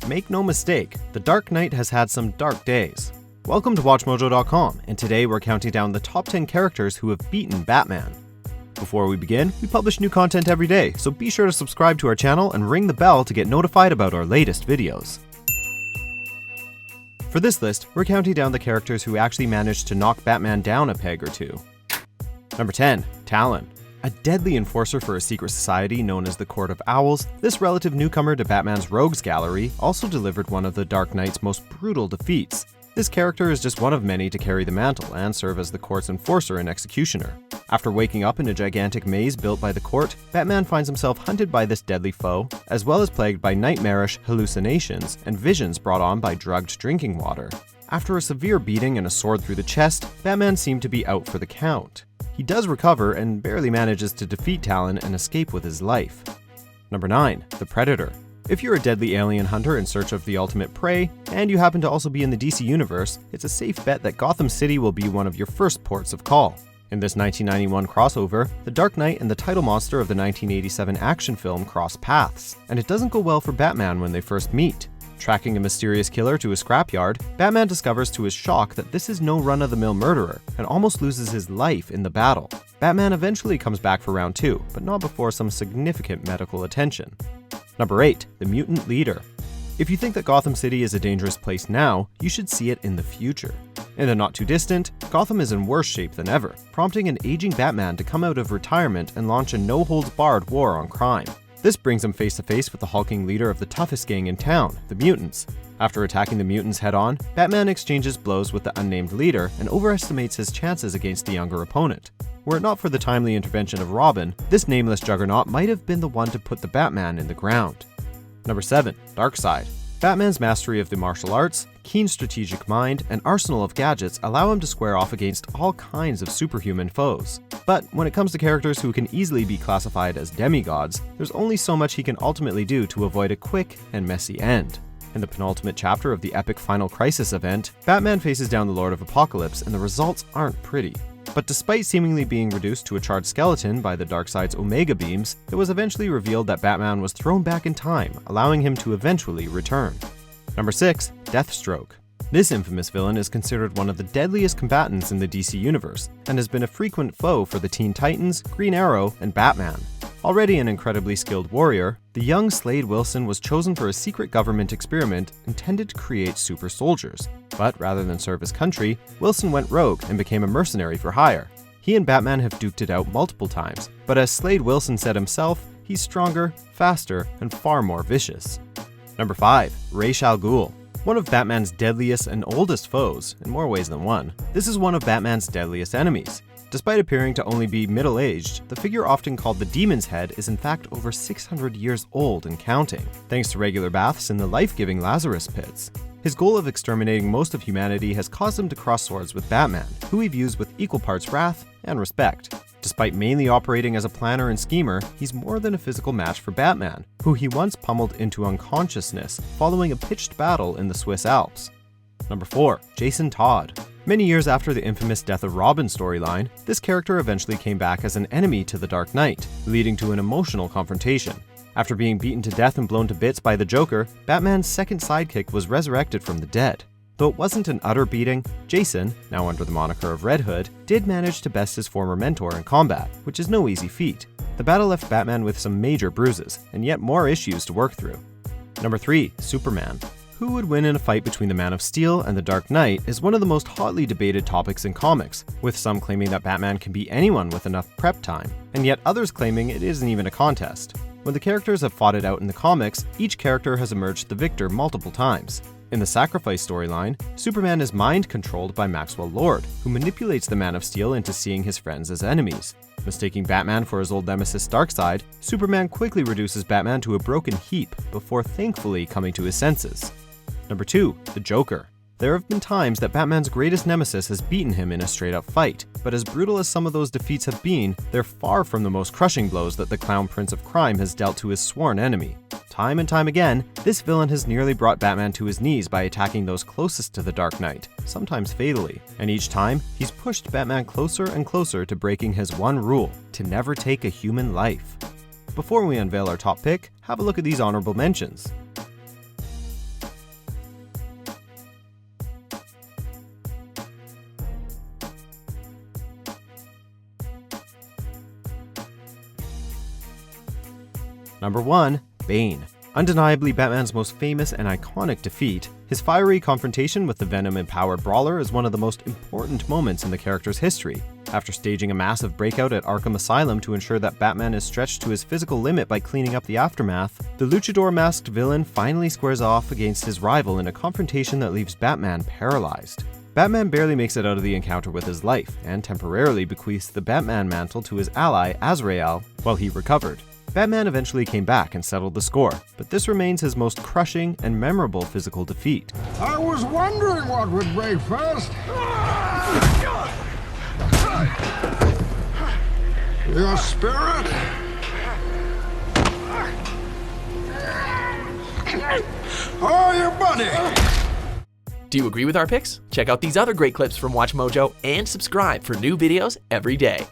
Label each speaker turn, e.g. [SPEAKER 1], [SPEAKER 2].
[SPEAKER 1] Make no mistake, the Dark Knight has had some dark days. Welcome to WatchMojo.com, and today we're counting down the top 10 characters who have beaten Batman. Before we begin, we publish new content every day, so be sure to subscribe to our channel and ring the bell to get notified about our latest videos. For this list, we're counting down the characters who actually managed to knock Batman down a peg or two. Number 10. Talon. A deadly enforcer for a secret society known as the Court of Owls, this relative newcomer to Batman's rogues gallery also delivered one of the Dark Knight's most brutal defeats. This character is just one of many to carry the mantle and serve as the court's enforcer and executioner. After waking up in a gigantic maze built by the court, Batman finds himself hunted by this deadly foe, as well as plagued by nightmarish hallucinations and visions brought on by drugged drinking water. After a severe beating and a sword through the chest, Batman seemed to be out for the count. He does recover and barely manages to defeat Talon and escape with his life. Number 9. The Predator. If you're a deadly alien hunter in search of the ultimate prey, and you happen to also be in the DC universe, it's a safe bet that Gotham City will be one of your first ports of call. In this 1991 crossover, the Dark Knight and the title monster of the 1987 action film cross paths, and it doesn't go well for Batman when they first meet. Tracking a mysterious killer to a scrapyard, Batman discovers to his shock that this is no run-of-the-mill murderer, and almost loses his life in the battle. Batman eventually comes back for round 2, but not before some significant medical attention. Number 8. The Mutant Leader. If you think that Gotham City is a dangerous place now, you should see it in the future. In the not-too-distant, Gotham is in worse shape than ever, prompting an aging Batman to come out of retirement and launch a no-holds-barred war on crime. This brings him face-to-face with the hulking leader of the toughest gang in town, the Mutants. After attacking the Mutants head-on, Batman exchanges blows with the unnamed leader and overestimates his chances against the younger opponent. Were it not for the timely intervention of Robin, this nameless juggernaut might have been the one to put the Batman in the ground. Number 7. Darkseid. Batman's mastery of the martial arts, keen strategic mind, and arsenal of gadgets allow him to square off against all kinds of superhuman foes. But when it comes to characters who can easily be classified as demigods, there's only so much he can ultimately do to avoid a quick and messy end. In the penultimate chapter of the epic Final Crisis event, Batman faces down the Lord of Apocalypse, and the results aren't pretty. But despite seemingly being reduced to a charred skeleton by the Darkseid's Omega beams, it was eventually revealed that Batman was thrown back in time, allowing him to eventually return. Number 6. Deathstroke. This infamous villain is considered one of the deadliest combatants in the DC universe, and has been a frequent foe for the Teen Titans, Green Arrow, and Batman. Already an incredibly skilled warrior, the young Slade Wilson was chosen for a secret government experiment intended to create super soldiers. But rather than serve his country, Wilson went rogue and became a mercenary for hire. He and Batman have duked it out multiple times, but as Slade Wilson said himself, he's stronger, faster, and far more vicious. Number 5. Ra's al Ghul. One of Batman's deadliest and oldest foes, in more ways than one, this is one of Batman's deadliest enemies. Despite appearing to only be middle-aged, the figure often called the Demon's Head is in fact over 600 years old and counting, thanks to regular baths in the life-giving Lazarus pits. His goal of exterminating most of humanity has caused him to cross swords with Batman, who he views with equal parts wrath and respect. Despite mainly operating as a planner and schemer, he's more than a physical match for Batman, who he once pummeled into unconsciousness following a pitched battle in the Swiss Alps. Number 4. Jason Todd. Many years after the infamous Death of Robin storyline, this character eventually came back as an enemy to the Dark Knight, leading to an emotional confrontation. After being beaten to death and blown to bits by the Joker, Batman's second sidekick was resurrected from the dead. Though it wasn't an utter beating, Jason, now under the moniker of Red Hood, did manage to best his former mentor in combat, which is no easy feat. The battle left Batman with some major bruises, and yet more issues to work through. Number 3. Superman. Who would win in a fight between the Man of Steel and the Dark Knight is one of the most hotly debated topics in comics, with some claiming that Batman can beat anyone with enough prep time, and yet others claiming it isn't even a contest. When the characters have fought it out in the comics, each character has emerged the victor multiple times. In the Sacrifice storyline, Superman is mind-controlled by Maxwell Lord, who manipulates the Man of Steel into seeing his friends as enemies. Mistaking Batman for his old nemesis Darkseid, Superman quickly reduces Batman to a broken heap before thankfully coming to his senses. Number 2. The Joker. There have been times that Batman's greatest nemesis has beaten him in a straight-up fight, but as brutal as some of those defeats have been, they're far from the most crushing blows that the Clown Prince of Crime has dealt to his sworn enemy. Time and time again, this villain has nearly brought Batman to his knees by attacking those closest to the Dark Knight, sometimes fatally, and each time, he's pushed Batman closer and closer to breaking his one rule, to never take a human life. Before we unveil our top pick, have a look at these honorable mentions. Number 1. Bane. Undeniably Batman's most famous and iconic defeat, his fiery confrontation with the Venom-empowered brawler is one of the most important moments in the character's history. After staging a massive breakout at Arkham Asylum to ensure that Batman is stretched to his physical limit by cleaning up the aftermath, the luchador-masked villain finally squares off against his rival in a confrontation that leaves Batman paralyzed. Batman barely makes it out of the encounter with his life, and temporarily bequeaths the Batman mantle to his ally Azrael while he recovered. Batman eventually came back and settled the score, but this remains his most crushing and memorable physical defeat.
[SPEAKER 2] I was wondering what would break first. Your spirit? Oh, your buddy!
[SPEAKER 3] Do you agree with our picks? Check out these other great clips from WatchMojo and subscribe for new videos every day.